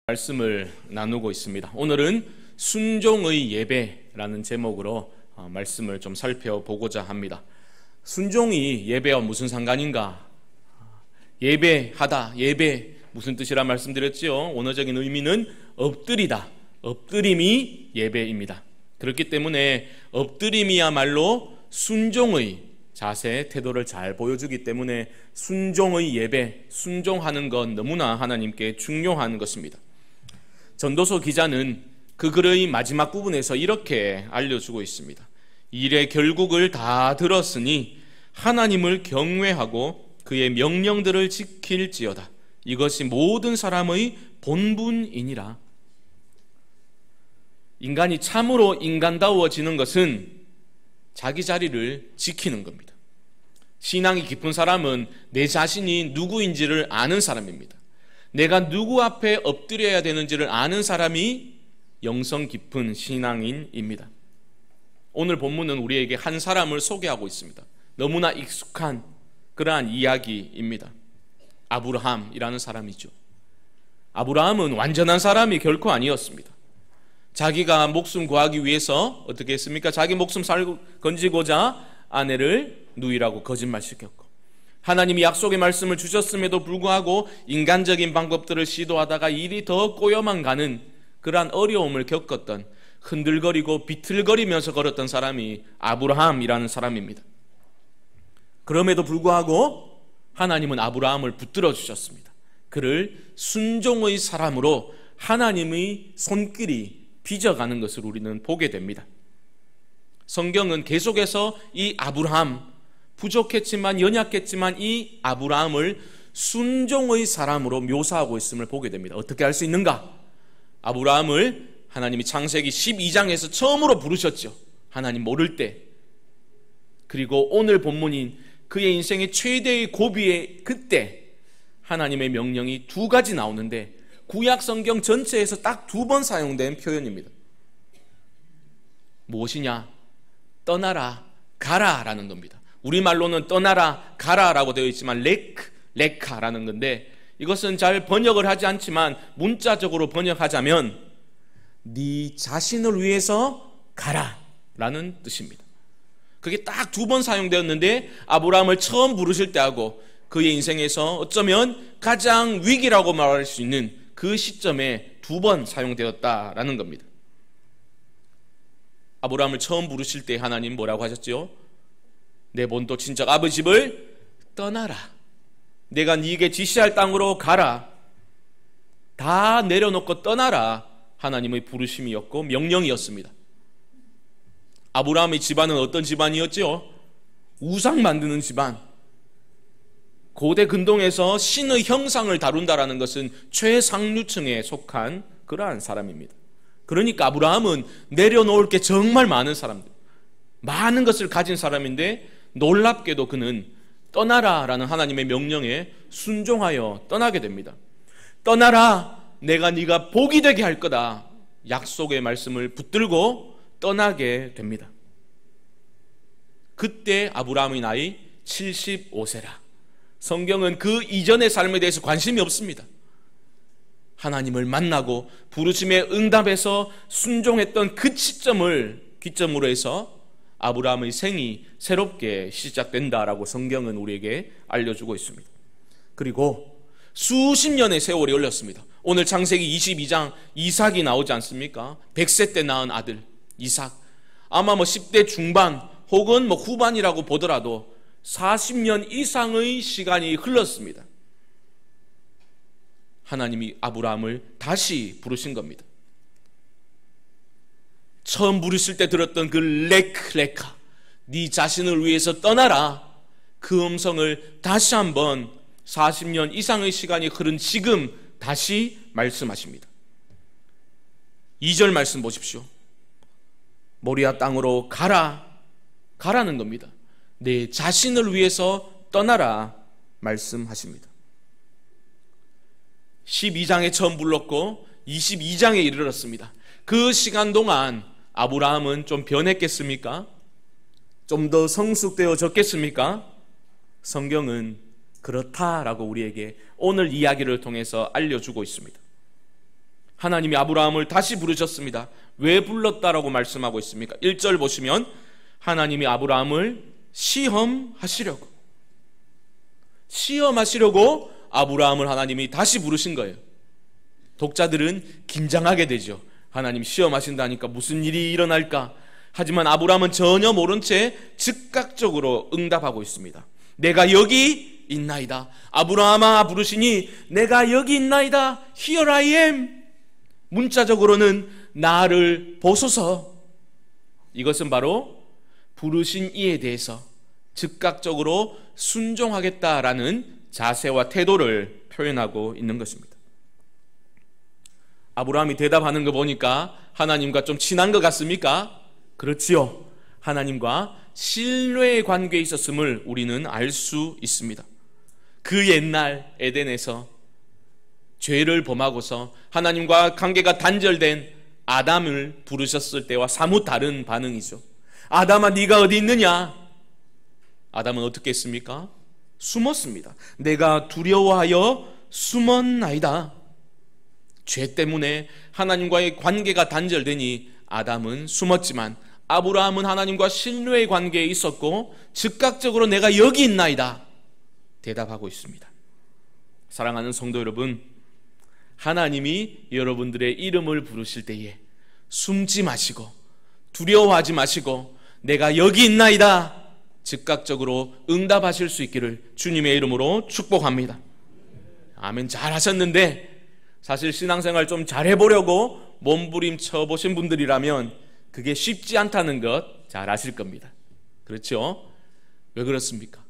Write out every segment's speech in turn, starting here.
말씀을 나누고 있습니다. 오늘은 순종의 예배라는 제목으로 말씀을 좀 살펴보고자 합니다. 순종이 예배와 무슨 상관인가? 예배하다, 예배 무슨 뜻이라 말씀드렸지요? 원어적인 의미는 엎드리다, 엎드림이 예배입니다. 그렇기 때문에 엎드림이야말로 순종의 자세, 태도를 잘 보여주기 때문에 순종의 예배, 순종하는 건 너무나 하나님께 중요한 것입니다. 전도서 기자는 그 글의 마지막 부분에서 이렇게 알려주고 있습니다. 일의 결국을 다 들었으니 하나님을 경외하고 그의 명령들을 지킬지어다. 이것이 모든 사람의 본분이니라. 인간이 참으로 인간다워지는 것은 자기 자리를 지키는 겁니다. 신앙이 깊은 사람은 내 자신이 누구인지를 아는 사람입니다. 내가 누구 앞에 엎드려야 되는지를 아는 사람이 영성 깊은 신앙인입니다. 오늘 본문은 우리에게 한 사람을 소개하고 있습니다. 너무나 익숙한 그러한 이야기입니다. 아브라함이라는 사람이죠. 아브라함은 완전한 사람이 결코 아니었습니다. 자기가 목숨 구하기 위해서 어떻게 했습니까? 자기 목숨 건지고자 아내를 누이라고 거짓말시켰고, 하나님이 약속의 말씀을 주셨음에도 불구하고 인간적인 방법들을 시도하다가 일이 더 꼬여만 가는 그러한 어려움을 겪었던, 흔들거리고 비틀거리면서 걸었던 사람이 아브라함이라는 사람입니다. 그럼에도 불구하고 하나님은 아브라함을 붙들어 주셨습니다. 그를 순종의 사람으로 하나님의 손길이 빚어가는 것을 우리는 보게 됩니다. 성경은 계속해서 이 아브라함, 부족했지만 연약했지만 이 아브라함을 순종의 사람으로 묘사하고 있음을 보게 됩니다. 어떻게 알 수 있는가? 아브라함을 하나님이 창세기 12장에서 처음으로 부르셨죠. 하나님 모를 때. 그리고 오늘 본문인 그의 인생의 최대의 고비에 그때 하나님의 명령이 두 가지 나오는데 구약 성경 전체에서 딱 두 번 사용된 표현입니다. 무엇이냐? 떠나라, 가라라는 겁니다. 우리말로는 떠나라, 가라라고 되어 있지만 레카라는 건데, 이것은 잘 번역을 하지 않지만 문자적으로 번역하자면 네 자신을 위해서 가라라는 뜻입니다. 그게 딱 두 번 사용되었는데 아브라함을 처음 부르실 때하고 그의 인생에서 어쩌면 가장 위기라고 말할 수 있는 그 시점에 두 번 사용되었다라는 겁니다. 아브라함을 처음 부르실 때 하나님 뭐라고 하셨지요? 내 본토 친척 아버지 집을 떠나라. 내가 네게 지시할 땅으로 가라. 다 내려놓고 떠나라. 하나님의 부르심이었고 명령이었습니다. 아브라함의 집안은 어떤 집안이었지요? 우상 만드는 집안. 고대 근동에서 신의 형상을 다룬다라는 것은 최상류층에 속한 그러한 사람입니다. 그러니까 아브라함은 내려놓을 게 정말 많은 사람들, 많은 것을 가진 사람인데 놀랍게도 그는 떠나라라는 하나님의 명령에 순종하여 떠나게 됩니다. 떠나라, 내가 네가 복이 되게 할 거다. 약속의 말씀을 붙들고 떠나게 됩니다. 그때 아브라함의 나이 75세라. 성경은 그 이전의 삶에 대해서 관심이 없습니다. 하나님을 만나고 부르심에 응답해서 순종했던 그 시점을 기점으로 해서 아브라함의 생이 새롭게 시작된다라고 성경은 우리에게 알려주고 있습니다. 그리고 수십 년의 세월이 흘렀습니다. 오늘 창세기 22장 이삭이 나오지 않습니까? 100세 때 낳은 아들 이삭. 아마 10대 중반 혹은 후반이라고 보더라도 40년 이상의 시간이 흘렀습니다. 하나님이 아브라함을 다시 부르신 겁니다. 처음 부르실 때 들었던 그 레카, 네 자신을 위해서 떠나라. 그 음성을 다시 한번 40년 이상의 시간이 흐른 지금 다시 말씀하십니다. 2절 말씀 보십시오. 모리아 땅으로 가라는 겁니다. 내 자신을 위해서 떠나라 말씀하십니다. 12장에 처음 불렀고 22장에 이르렀습니다. 그 시간 동안 아브라함은 좀 변했겠습니까? 좀 더 성숙되어졌겠습니까? 성경은 그렇다라고 우리에게 오늘 이야기를 통해서 알려주고 있습니다. 하나님이 아브라함을 다시 부르셨습니다. 왜 불렀다라고 말씀하고 있습니까? 1절 보시면 하나님이 아브라함을 시험하시려고 아브라함을 하나님이 다시 부르신 거예요. 독자들은 긴장하게 되죠. 하나님 시험하신다니까 무슨 일이 일어날까? 하지만 아브라함은 전혀 모른 채 즉각적으로 응답하고 있습니다. 내가 여기 있나이다. 아브라함아 부르시니 내가 여기 있나이다. Here I am. 문자적으로는 나를 보소서. 이것은 바로 부르신 이에 대해서 즉각적으로 순종하겠다라는 자세와 태도를 표현하고 있는 것입니다. 아브라함이 대답하는 거 보니까 하나님과 좀 친한 것 같습니까? 그렇지요. 하나님과 신뢰의 관계에 있었음을 우리는 알 수 있습니다. 그 옛날 에덴에서 죄를 범하고서 하나님과 관계가 단절된 아담을 부르셨을 때와 사뭇 다른 반응이죠. 아담아 네가 어디 있느냐? 아담은 어떻게 했습니까? 숨었습니다. 내가 두려워하여 숨었나이다. 죄 때문에 하나님과의 관계가 단절되니 아담은 숨었지만 아브라함은 하나님과 신뢰의 관계에 있었고 즉각적으로 내가 여기 있나이다 대답하고 있습니다. 사랑하는 성도 여러분, 하나님이 여러분들의 이름을 부르실 때에 숨지 마시고 두려워하지 마시고 내가 여기 있나이다 즉각적으로 응답하실 수 있기를 주님의 이름으로 축복합니다. 아멘. 잘 하셨는데 사실 신앙생활 좀 잘해보려고 몸부림쳐 보신 분들이라면 그게 쉽지 않다는 것 잘 아실 겁니다. 그렇죠? 왜 그렇습니까?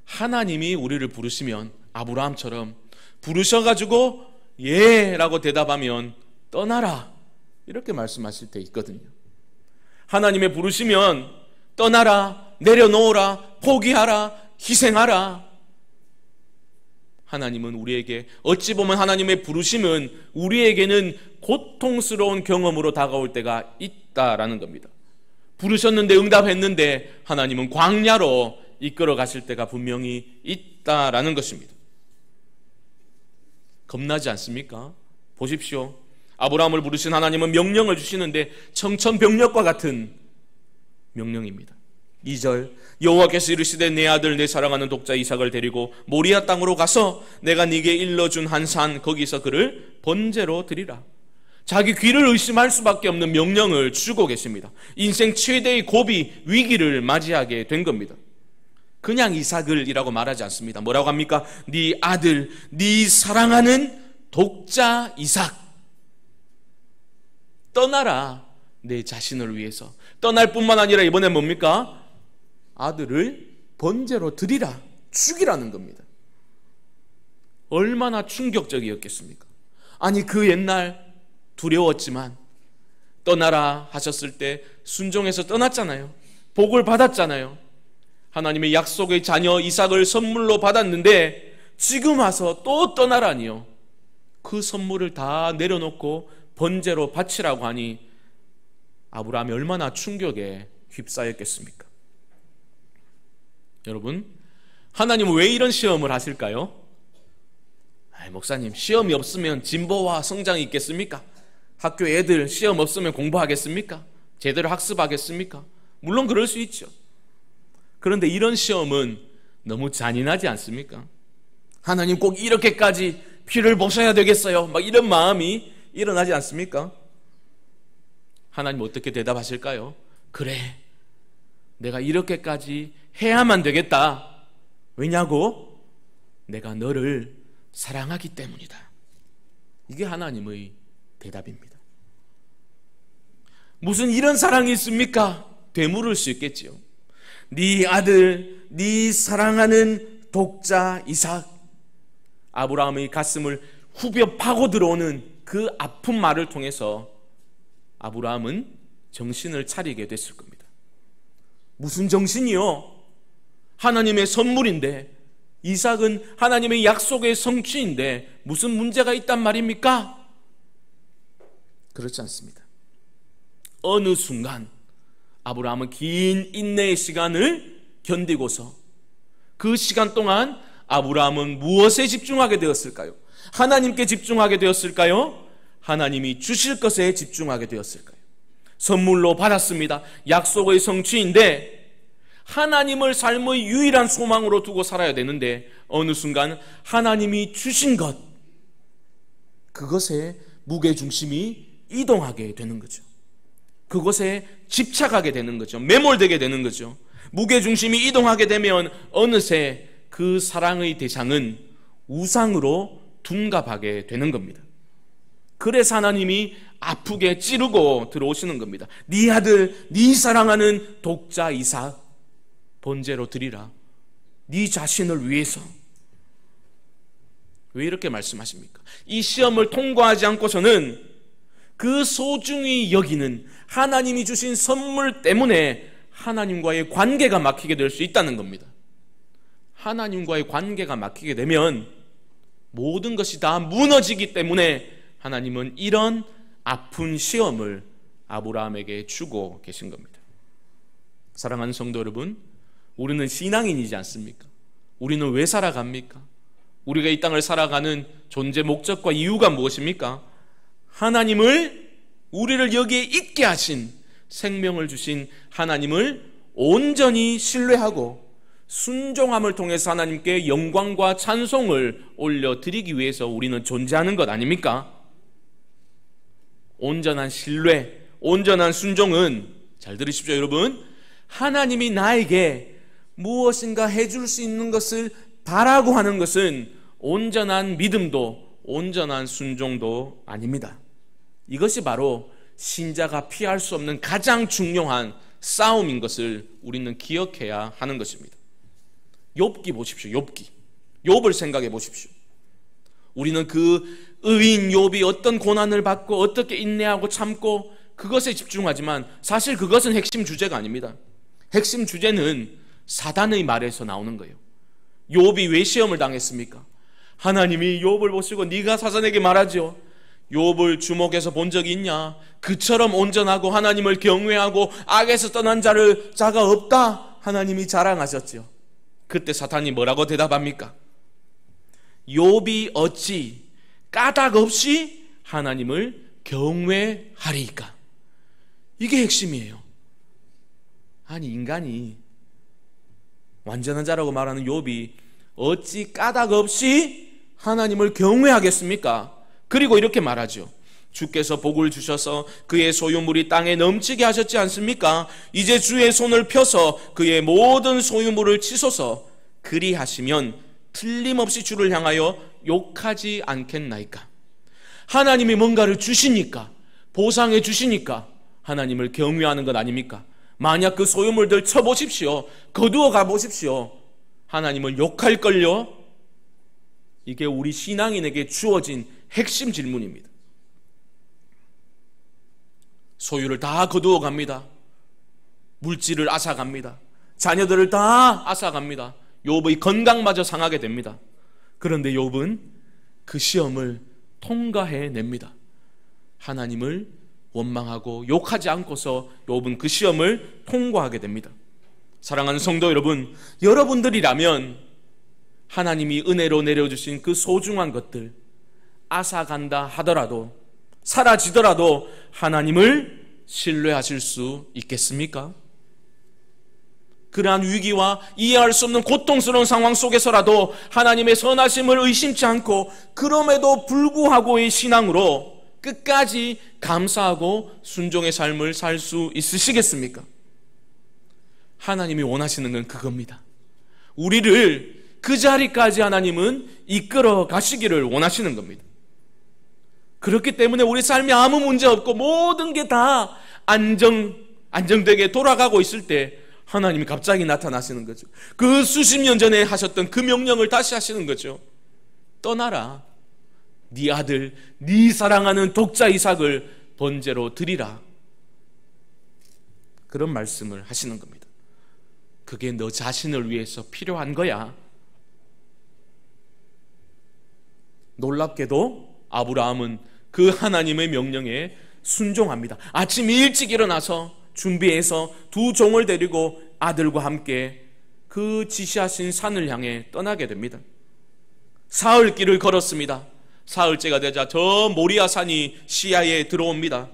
하나님이 우리를 부르시면 아브라함처럼 부르셔가지고 예 라고 대답하면 떠나라 이렇게 말씀하실 때 있거든요. 하나님의 부르시면 떠나라, 내려놓으라, 포기하라, 희생하라. 하나님은 우리에게 어찌 보면 하나님의 부르심은 우리에게는 고통스러운 경험으로 다가올 때가 있다라는 겁니다. 부르셨는데 응답했는데 하나님은 광야로 이끌어 가실 때가 분명히 있다라는 것입니다. 겁나지 않습니까? 보십시오. 아브라함을 부르신 하나님은 명령을 주시는데 청천벽력과 같은 명령입니다. 2절 여호와께서 이르시되 내 아들 내 사랑하는 독자 이삭을 데리고 모리아 땅으로 가서 내가 네게 일러준 한 산 거기서 그를 번제로 드리라. 자기 귀를 의심할 수밖에 없는 명령을 주고 계십니다. 인생 최대의 고비, 위기를 맞이하게 된 겁니다. 그냥 이삭을이라고 말하지 않습니다. 뭐라고 합니까? 네 아들, 네 사랑하는 독자 이삭 떠나라. 내 자신을 위해서 떠날 뿐만 아니라 이번엔 뭡니까? 아들을 번제로 드리라, 죽이라는 겁니다. 얼마나 충격적이었겠습니까? 아니 그 옛날 두려웠지만 떠나라 하셨을 때 순종해서 떠났잖아요. 복을 받았잖아요. 하나님의 약속의 자녀 이삭을 선물로 받았는데 지금 와서 또 떠나라니요. 그 선물을 다 내려놓고 번제로 바치라고 하니 아브라함이 얼마나 충격에 휩싸였겠습니까? 여러분, 하나님은 왜 이런 시험을 하실까요? 목사님, 시험이 없으면 진보와 성장이 있겠습니까? 학교 애들 시험 없으면 공부하겠습니까? 제대로 학습하겠습니까? 물론 그럴 수 있죠. 그런데 이런 시험은 너무 잔인하지 않습니까? 하나님 꼭 이렇게까지 피를 보셔야 되겠어요? 막 이런 마음이 일어나지 않습니까? 하나님 어떻게 대답하실까요? 그래, 내가 이렇게까지 해야만 되겠다. 왜냐고? 내가 너를 사랑하기 때문이다. 이게 하나님의 대답입니다. 무슨 이런 사랑이 있습니까? 되물을 수 있겠지요. 네 아들, 네 사랑하는 독자 이삭. 아브라함의 가슴을 후벼 파고 들어오는 그 아픈 말을 통해서 아브라함은 정신을 차리게 됐을 겁니다. 무슨 정신이요? 하나님의 선물인데, 이삭은 하나님의 약속의 성취인데 무슨 문제가 있단 말입니까? 그렇지 않습니다. 어느 순간 아브라함은 긴 인내의 시간을 견디고서 그 시간 동안 아브라함은 무엇에 집중하게 되었을까요? 하나님께 집중하게 되었을까요? 하나님이 주실 것에 집중하게 되었을까요? 선물로 받았습니다. 약속의 성취인데 하나님을 삶의 유일한 소망으로 두고 살아야 되는데 어느 순간 하나님이 주신 것, 그것에 무게중심이 이동하게 되는 거죠. 그것에 집착하게 되는 거죠. 매몰되게 되는 거죠. 무게중심이 이동하게 되면 어느새 그 사랑의 대상은 우상으로 둔갑하게 되는 겁니다. 그래서 하나님이 아프게 찌르고 들어오시는 겁니다. 네 아들, 네 사랑하는 독자 이삭 번제로 드리라. 네 자신을 위해서. 왜 이렇게 말씀하십니까? 이 시험을 통과하지 않고서는 그 소중히 여기는 하나님이 주신 선물 때문에 하나님과의 관계가 막히게 될 수 있다는 겁니다. 하나님과의 관계가 막히게 되면 모든 것이 다 무너지기 때문에 하나님은 이런 아픈 시험을 아브라함에게 주고 계신 겁니다. 사랑하는 성도 여러분, 우리는 신앙인이지 않습니까? 우리는 왜 살아갑니까? 우리가 이 땅을 살아가는 존재 목적과 이유가 무엇입니까? 하나님을, 우리를 여기에 있게 하신, 생명을 주신 하나님을 온전히 신뢰하고 순종함을 통해서 하나님께 영광과 찬송을 올려드리기 위해서 우리는 존재하는 것 아닙니까? 온전한 신뢰, 온전한 순종은, 잘 들으십시오 여러분, 하나님이 나에게 무엇인가 해줄 수 있는 것을 바라고 하는 것은 온전한 믿음도 온전한 순종도 아닙니다. 이것이 바로 신자가 피할 수 없는 가장 중요한 싸움인 것을 우리는 기억해야 하는 것입니다. 욥기 보십시오. 욥을 생각해 보십시오. 우리는 그 의인 욥이 어떤 고난을 받고 어떻게 인내하고 참고 그것에 집중하지만 사실 그것은 핵심 주제가 아닙니다. 핵심 주제는 사단의 말에서 나오는 거예요. 욥이 왜 시험을 당했습니까? 하나님이 욥을 보시고 네가 사단에게 말하죠. 욥을 주목해서 본 적이 있냐? 그처럼 온전하고 하나님을 경외하고 악에서 떠난 자가 없다. 하나님이 자랑하셨죠. 그때 사탄이 뭐라고 대답합니까? 욥이 어찌 까닭 없이 하나님을 경외하리이까? 이게 핵심이에요. 아니, 인간이 완전한 자라고 말하는 욥이 어찌 까닭 없이 하나님을 경외하겠습니까? 그리고 이렇게 말하죠. 주께서 복을 주셔서 그의 소유물이 땅에 넘치게 하셨지 않습니까? 이제 주의 손을 펴서 그의 모든 소유물을 치소서. 그리하시면 틀림없이 주를 향하여 욕하지 않겠나이까? 하나님이 뭔가를 주시니까, 보상해 주시니까 하나님을 경외하는 것 아닙니까? 만약 그 소유물들 쳐보십시오. 거두어 가보십시오. 하나님을 욕할걸요? 이게 우리 신앙인에게 주어진 핵심 질문입니다. 소유를 다 거두어 갑니다. 물질을 앗아갑니다. 자녀들을 다 앗아갑니다. 욥의 건강마저 상하게 됩니다. 그런데 욥은 그 시험을 통과해냅니다. 하나님을 원망하고 욕하지 않고서 욥은 그 시험을 통과하게 됩니다. 사랑하는 성도 여러분, 여러분들이라면 하나님이 은혜로 내려주신 그 소중한 것들 앗아간다 하더라도, 사라지더라도 하나님을 신뢰하실 수 있겠습니까? 그러한 위기와 이해할 수 없는 고통스러운 상황 속에서라도 하나님의 선하심을 의심치 않고 그럼에도 불구하고의 신앙으로 끝까지 감사하고 순종의 삶을 살 수 있으시겠습니까? 하나님이 원하시는 건 그겁니다. 우리를 그 자리까지 하나님은 이끌어 가시기를 원하시는 겁니다. 그렇기 때문에 우리 삶에 아무 문제 없고 모든 게 다 안정되게 돌아가고 있을 때 하나님이 갑자기 나타나시는 거죠. 그 수십 년 전에 하셨던 그 명령을 다시 하시는 거죠. 떠나라. 네 아들, 네 사랑하는 독자 이삭을 번제로 드리라. 그런 말씀을 하시는 겁니다. 그게 너 자신을 위해서 필요한 거야. 놀랍게도 아브라함은 그 하나님의 명령에 순종합니다. 아침 일찍 일어나서 준비해서 두 종을 데리고 아들과 함께 그 지시하신 산을 향해 떠나게 됩니다. 사흘길을 걸었습니다. 사흘째가 되자 저 모리아 산이 시야에 들어옵니다.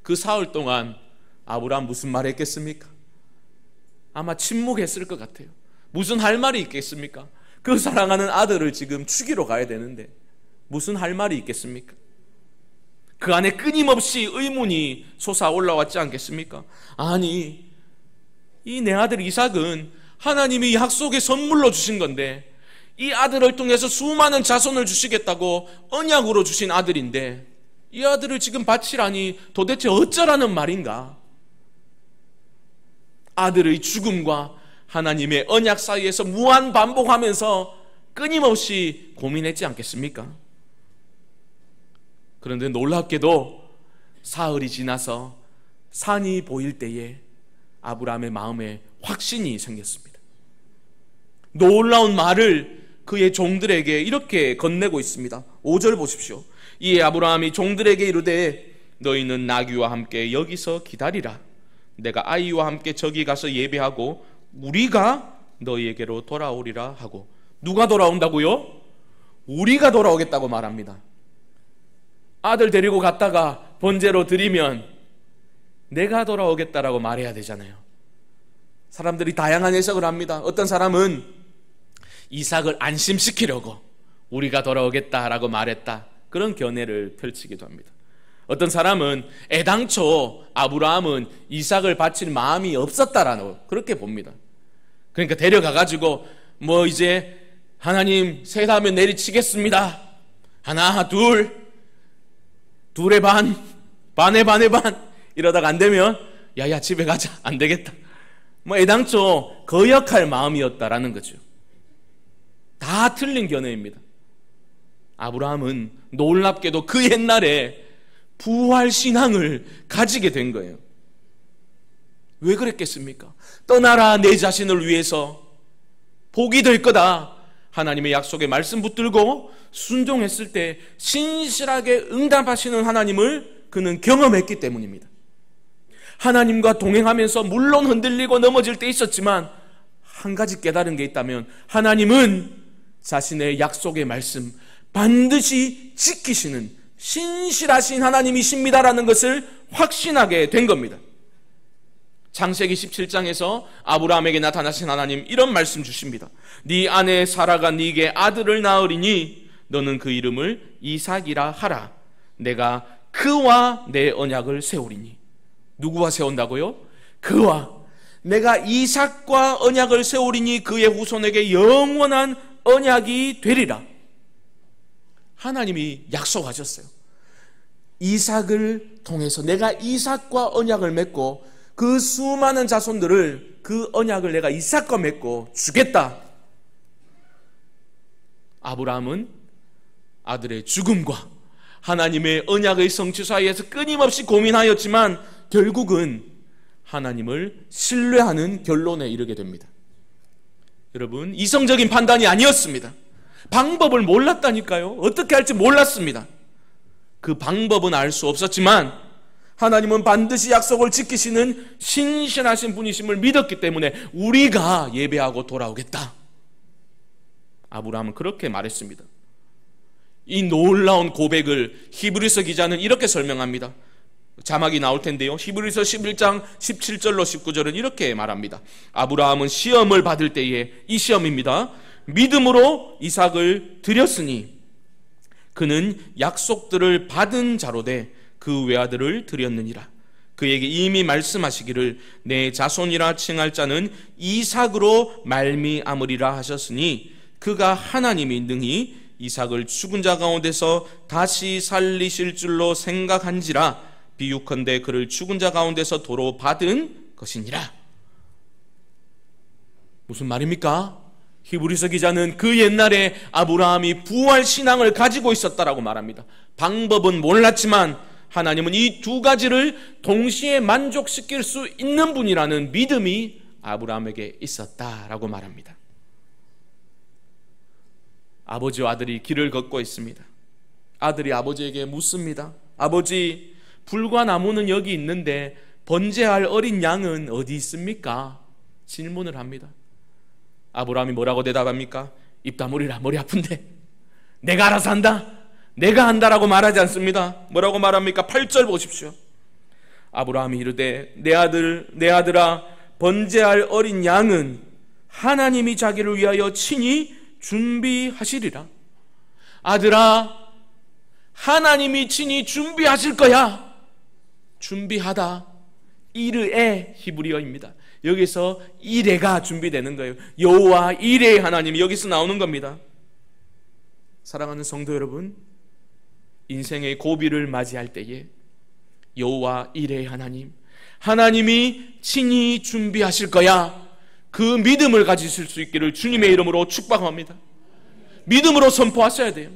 그 사흘 동안 아브라함 무슨 말 했겠습니까? 아마 침묵했을 것 같아요. 무슨 할 말이 있겠습니까? 그 사랑하는 아들을 지금 죽이러 가야 되는데 무슨 할 말이 있겠습니까? 그 안에 끊임없이 의문이 솟아 올라왔지 않겠습니까? 아니, 이 내 아들 이삭은 하나님이 약속의 선물로 주신 건데, 이 아들을 통해서 수많은 자손을 주시겠다고 언약으로 주신 아들인데 이 아들을 지금 바치라니 도대체 어쩌라는 말인가? 아들의 죽음과 하나님의 언약 사이에서 무한 반복하면서 끊임없이 고민했지 않겠습니까? 그런데 놀랍게도 사흘이 지나서 산이 보일 때에 아브라함의 마음에 확신이 생겼습니다. 놀라운 말을 그의 종들에게 이렇게 건네고 있습니다. 5절 보십시오. 이에 아브라함이 종들에게 이르되 너희는 나귀와 함께 여기서 기다리라. 내가 아이와 함께 저기 가서 예배하고 우리가 너희에게로 돌아오리라 하고. 누가 돌아온다고요? 우리가 돌아오겠다고 말합니다. 아들 데리고 갔다가 번제로 드리면 내가 돌아오겠다라고 말해야 되잖아요. 사람들이 다양한 해석을 합니다. 어떤 사람은 이삭을 안심시키려고 우리가 돌아오겠다라고 말했다, 그런 견해를 펼치기도 합니다. 어떤 사람은 애당초 아브라함은 이삭을 바칠 마음이 없었다라고 그렇게 봅니다. 그러니까 데려가가지고 뭐 이제 하나님 셋 하면 내리치겠습니다. 하나 둘의 반, 반의 반의 반 이러다가 안 되면 야야 집에 가자, 안 되겠다. 뭐 애당초 거역할 마음이었다라는 거죠. 다 틀린 견해입니다. 아브라함은 놀랍게도 그 옛날에 부활신앙을 가지게 된 거예요. 왜 그랬겠습니까? 떠나라 내 자신을 위해서, 복이 될 거다, 하나님의 약속의 말씀 붙들고 순종했을 때 신실하게 응답하시는 하나님을 그는 경험했기 때문입니다. 하나님과 동행하면서 물론 흔들리고 넘어질 때 있었지만 한 가지 깨달은 게 있다면 하나님은 자신의 약속의 말씀 반드시 지키시는 신실하신 하나님이십니다라는 것을 확신하게 된 겁니다. 창세기 17장에서 아브라함에게 나타나신 하나님 이런 말씀 주십니다. 네 아내 사라가 네게 아들을 낳으리니 너는 그 이름을 이삭이라 하라. 내가 그와 내 언약을 세우리니. 누구와 세운다고요? 그와. 내가 이삭과 언약을 세우리니 그의 후손에게 영원한 언약이 되리라. 하나님이 약속하셨어요. 이삭을 통해서 내가 이삭과 언약을 맺고 그 수많은 자손들을, 그 언약을 내가 이삭과 맺고 주겠다. 아브라함은 아들의 죽음과 하나님의 언약의 성취 사이에서 끊임없이 고민하였지만 결국은 하나님을 신뢰하는 결론에 이르게 됩니다. 여러분, 이성적인 판단이 아니었습니다. 방법을 몰랐다니까요. 어떻게 할지 몰랐습니다. 그 방법은 알 수 없었지만 하나님은 반드시 약속을 지키시는 신실하신 분이심을 믿었기 때문에 우리가 예배하고 돌아오겠다. 아브라함은 그렇게 말했습니다. 이 놀라운 고백을 히브리서 기자는 이렇게 설명합니다. 자막이 나올 텐데요. 히브리서 11장 17절로 19절은 이렇게 말합니다. 아브라함은 시험을 받을 때에, 이 시험입니다, 믿음으로 이삭을 드렸으니 그는 약속들을 받은 자로 돼 그 외아들을 드렸느니라. 그에게 이미 말씀하시기를 내 자손이라 칭할 자는 이삭으로 말미암으리라 하셨으니 그가 하나님이 능히 이삭을 죽은 자 가운데서 다시 살리실 줄로 생각한지라. 비유컨대 그를 죽은 자 가운데서 도로 받은 것이니라. 무슨 말입니까? 히브리서 기자는 그 옛날에 아브라함이 부활 신앙을 가지고 있었다라고 말합니다. 방법은 몰랐지만 하나님은 이 두 가지를 동시에 만족시킬 수 있는 분이라는 믿음이 아브라함에게 있었다라고 말합니다. 아버지와 아들이 길을 걷고 있습니다. 아들이 아버지에게 묻습니다. 아버지, 불과 나무는 여기 있는데 번제할 어린 양은 어디 있습니까? 질문을 합니다. 아브라함이 뭐라고 대답합니까? 입 다물이라, 머리 아픈데. 내가 알아서 한다. 내가 한다라고 말하지 않습니다. 뭐라고 말합니까? 8절 보십시오. 아브라함이 이르되 내 아들아 번제할 어린 양은 하나님이 자기를 위하여 친히 준비하시리라. 아들아, 하나님이 친히 준비하실 거야. 준비하다, 이르에 히브리어입니다. 여기서 이레가 준비되는 거예요. 여호와 이레의 하나님이 여기서 나오는 겁니다. 사랑하는 성도 여러분, 인생의 고비를 맞이할 때에 여호와 이레의 하나님, 하나님이 친히 준비하실 거야, 그 믿음을 가지실 수 있기를 주님의 이름으로 축복합니다. 믿음으로 선포하셔야 돼요.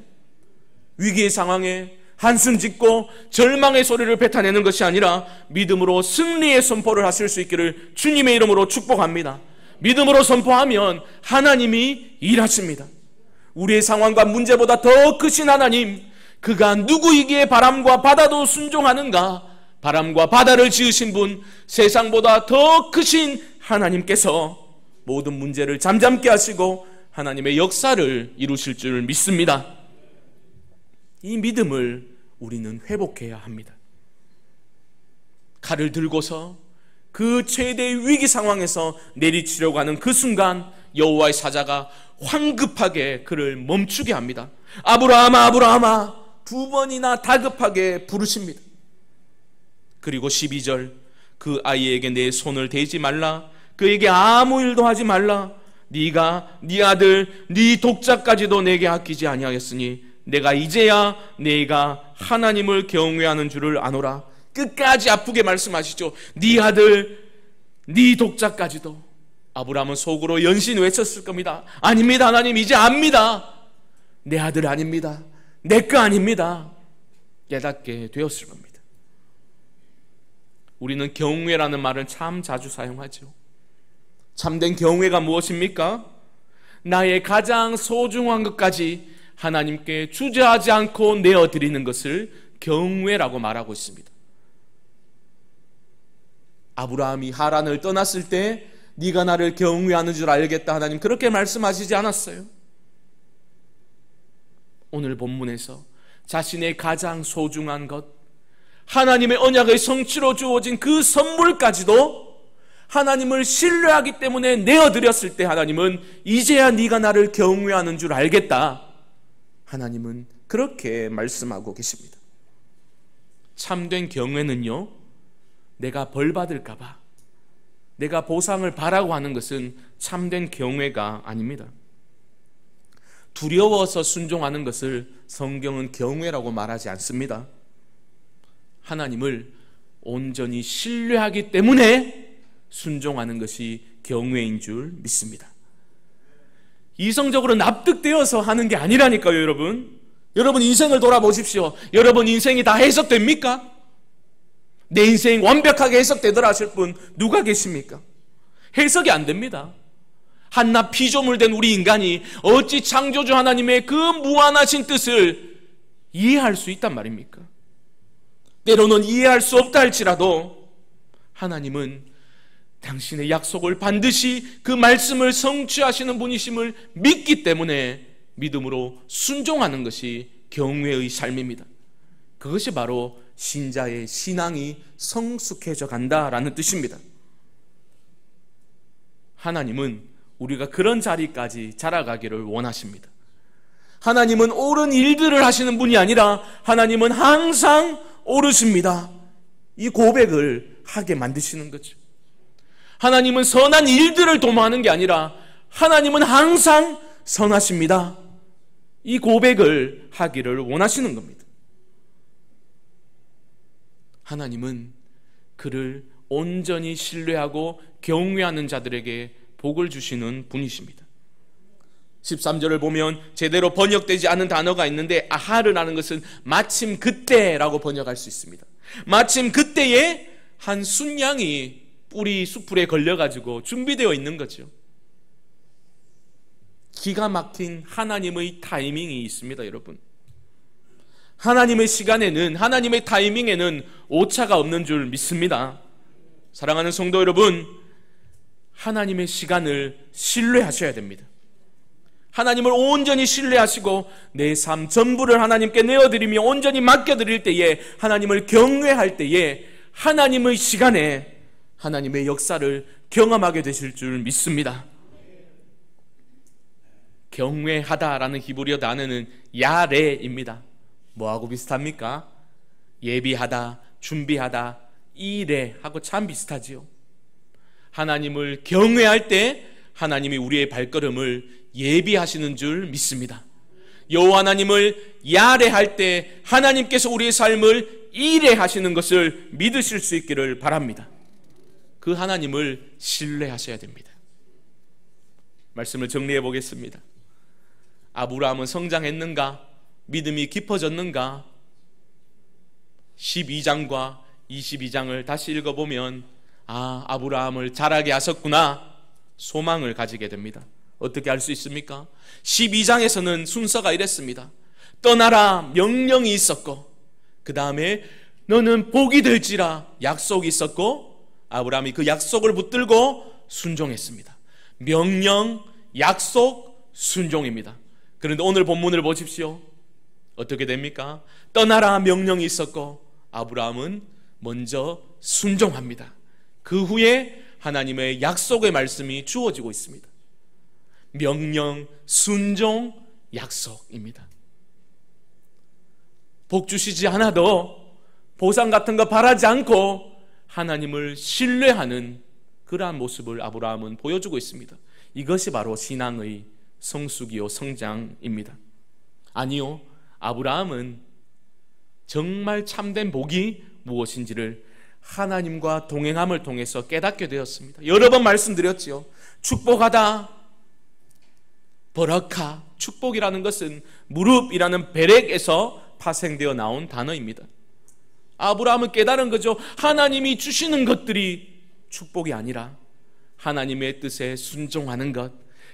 위기의 상황에 한숨 짓고 절망의 소리를 뱉어내는 것이 아니라 믿음으로 승리의 선포를 하실 수 있기를 주님의 이름으로 축복합니다. 믿음으로 선포하면 하나님이 일하십니다. 우리의 상황과 문제보다 더 크신 하나님, 그가 누구이기에 바람과 바다도 순종하는가? 바람과 바다를 지으신 분, 세상보다 더 크신 하나님께서 모든 문제를 잠잠케 하시고 하나님의 역사를 이루실 줄 믿습니다. 이 믿음을 우리는 회복해야 합니다. 칼을 들고서 그 최대의 위기 상황에서 내리치려고 하는 그 순간 여호와의 사자가 황급하게 그를 멈추게 합니다. 아브라함아, 아브라함아, 2번이나 다급하게 부르십니다. 그리고 12절, 그 아이에게 내 손을 대지 말라, 그에게 아무 일도 하지 말라, 네가 네 아들 네 독자까지도 내게 아끼지 아니하였으니 내가 이제야 네가 하나님을 경외하는 줄을 아노라. 끝까지 아프게 말씀하시죠. 네 아들 네 독자까지도. 아브라함은 속으로 연신 외쳤을 겁니다. 아닙니다, 하나님, 이제 압니다. 내 아들 아닙니다, 내 거 아닙니다. 깨닫게 되었을 겁니다. 우리는 경외라는 말을 참 자주 사용하죠. 참된 경외가 무엇입니까? 나의 가장 소중한 것까지 하나님께 주저하지 않고 내어드리는 것을 경외라고 말하고 있습니다. 아브라함이 하란을 떠났을 때 네가 나를 경외하는 줄 알겠다, 하나님 그렇게 말씀하시지 않았어요? 오늘 본문에서 자신의 가장 소중한 것, 하나님의 언약의 성취로 주어진 그 선물까지도 하나님을 신뢰하기 때문에 내어드렸을 때 하나님은 이제야 네가 나를 경외하는 줄 알겠다, 하나님은 그렇게 말씀하고 계십니다. 참된 경외는요, 내가 벌 받을까 봐, 내가 보상을 바라고 하는 것은 참된 경외가 아닙니다. 두려워서 순종하는 것을 성경은 경외라고 말하지 않습니다. 하나님을 온전히 신뢰하기 때문에 순종하는 것이 경외인 줄 믿습니다. 이성적으로 납득되어서 하는 게 아니라니까요, 여러분. 여러분 인생을 돌아보십시오. 여러분 인생이 다 해석됩니까? 내 인생 완벽하게 해석되더라 하실 분 누가 계십니까? 해석이 안 됩니다. 한낱 피조물 된 우리 인간이 어찌 창조주 하나님의 그 무한하신 뜻을 이해할 수 있단 말입니까? 때로는 이해할 수 없다 할지라도 하나님은 당신의 약속을 반드시 그 말씀을 성취하시는 분이심을 믿기 때문에 믿음으로 순종하는 것이 경외의 삶입니다. 그것이 바로 신자의 신앙이 성숙해져 간다라는 뜻입니다. 하나님은 우리가 그런 자리까지 자라가기를 원하십니다. 하나님은 옳은 일들을 하시는 분이 아니라 하나님은 항상 옳으십니다. 이 고백을 하게 만드시는 거죠. 하나님은 선한 일들을 도모하는 게 아니라 하나님은 항상 선하십니다. 이 고백을 하기를 원하시는 겁니다. 하나님은 그를 온전히 신뢰하고 경외하는 자들에게 복을 주시는 분이십니다. 13절을 보면 제대로 번역되지 않은 단어가 있는데 아하르라는 것은 마침 그때라고 번역할 수 있습니다. 마침 그때에 한 순양이 뿌리 수풀에 걸려가지고 준비되어 있는 거죠. 기가 막힌 하나님의 타이밍이 있습니다, 여러분. 하나님의 시간에는, 하나님의 타이밍에는 오차가 없는 줄 믿습니다. 사랑하는 성도 여러분, 하나님의 시간을 신뢰하셔야 됩니다. 하나님을 온전히 신뢰하시고 내 삶 전부를 하나님께 내어드리며 온전히 맡겨드릴 때에, 하나님을 경외할 때에 하나님의 시간에 하나님의 역사를 경험하게 되실 줄 믿습니다. 경외하다라는 히브리어 단어는 야레입니다. 뭐하고 비슷합니까? 예비하다, 준비하다, 이레하고 참 비슷하지요. 하나님을 경외할 때 하나님이 우리의 발걸음을 예비하시는 줄 믿습니다. 여호와 하나님을 야레할 때 하나님께서 우리의 삶을 이레하시는 것을 믿으실 수 있기를 바랍니다. 그 하나님을 신뢰하셔야 됩니다. 말씀을 정리해 보겠습니다. 아브라함은 성장했는가? 믿음이 깊어졌는가? 12장과 22장을 다시 읽어보면 아브라함을 자라게 하셨구나, 소망을 가지게 됩니다. 어떻게 알 수 있습니까? 12장에서는 순서가 이랬습니다. 떠나라 명령이 있었고, 그 다음에 너는 복이 될지라 약속이 있었고, 아브라함이 그 약속을 붙들고 순종했습니다. 명령, 약속, 순종입니다. 그런데 오늘 본문을 보십시오. 어떻게 됩니까? 떠나라 명령이 있었고 아브라함은 먼저 순종합니다. 그 후에 하나님의 약속의 말씀이 주어지고 있습니다. 명령, 순종, 약속입니다. 복 주시지 않아도 보상 같은 거 바라지 않고 하나님을 신뢰하는 그러한 모습을 아브라함은 보여주고 있습니다. 이것이 바로 신앙의 성숙이요 성장입니다. 아니요, 아브라함은 정말 참된 복이 무엇인지를 하나님과 동행함을 통해서 깨닫게 되었습니다. 여러 번 말씀드렸지요. 축복하다, 버라카, 축복이라는 것은 무릎이라는 베렉에서 파생되어 나온 단어입니다. 아브라함은 깨달은 거죠. 하나님이 주시는 것들이 축복이 아니라 하나님의 뜻에 순종하는 것,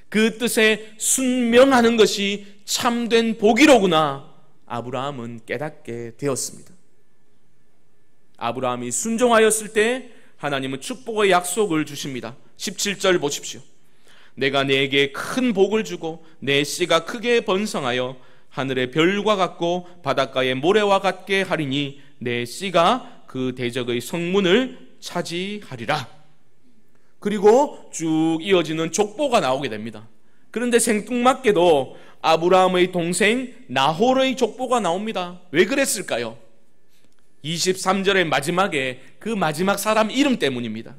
그 뜻에 순명하는 것이 참된 복이로구나, 아브라함은 깨닫게 되었습니다. 아브라함이 순종하였을 때 하나님은 축복의 약속을 주십니다. 17절 보십시오. 내가 네게 큰 복을 주고 내 씨가 크게 번성하여 하늘의 별과 같고 바닷가의 모래와 같게 하리니 내 씨가 그 대적의 성문을 차지하리라. 그리고 쭉 이어지는 족보가 나오게 됩니다. 그런데 생뚱맞게도 아브라함의 동생 나홀의 족보가 나옵니다. 왜 그랬을까요? 23절의 마지막에 그 마지막 사람 이름 때문입니다.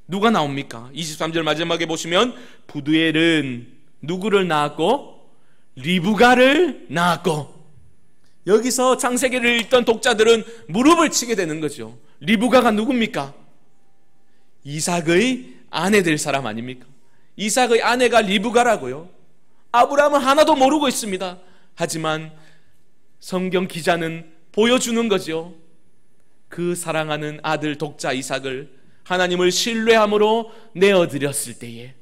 누가 나옵니까? 23절 마지막에 보시면 부두엘은 누구를 낳았고 리브가를 낳았고, 여기서 창세기를 읽던 독자들은 무릎을 치게 되는 거죠. 리브가가 누굽니까? 이삭의 아내 될 사람 아닙니까? 이삭의 아내가 리브가라고요. 아브라함은 하나도 모르고 있습니다. 하지만 성경 기자는 보여주는 거죠. 그 사랑하는 아들 독자 이삭을 하나님을 신뢰함으로 내어드렸을 때에,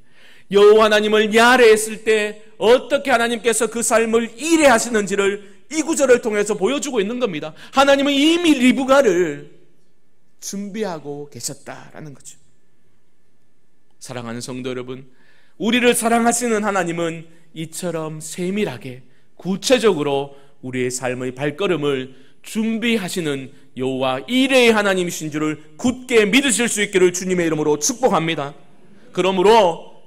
여호와 하나님을 야레했을 때 어떻게 하나님께서 그 삶을 이레하시는지를 이 구절을 통해서 보여주고 있는 겁니다. 하나님은 이미 리브가를 준비하고 계셨다라는 거죠. 사랑하는 성도 여러분, 우리를 사랑하시는 하나님은 이처럼 세밀하게 구체적으로 우리의 삶의 발걸음을 준비하시는 여호와 이레의 하나님이신 줄을 굳게 믿으실 수 있기를 주님의 이름으로 축복합니다. 그러므로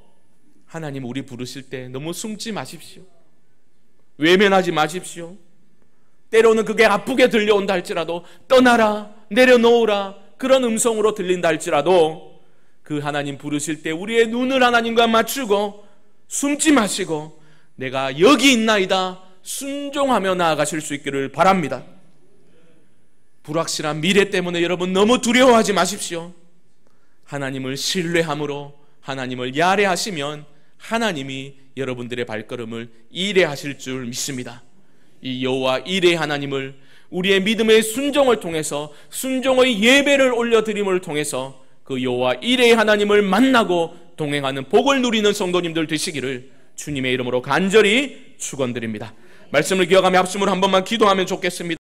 하나님 우리 부르실 때 너무 숨지 마십시오. 외면하지 마십시오. 때로는 그게 아프게 들려온다 할지라도, 떠나라, 내려놓으라, 그런 음성으로 들린다 할지라도 그 하나님 부르실 때 우리의 눈을 하나님과 맞추고 숨지 마시고 내가 여기 있나이다 순종하며 나아가실 수 있기를 바랍니다. 불확실한 미래 때문에 여러분 너무 두려워하지 마십시오. 하나님을 신뢰함으로 하나님을 야레하시면 하나님이 여러분들의 발걸음을 이레하실 줄 믿습니다. 이 여호와 이레 하나님을 우리의 믿음의 순종을 통해서, 순종의 예배를 올려드림을 통해서 그 여호와 이레 하나님을 만나고 동행하는 복을 누리는 성도님들 되시기를 주님의 이름으로 간절히 축원드립니다. 말씀을 기억하며 합심으로 한 번만 기도하면 좋겠습니다.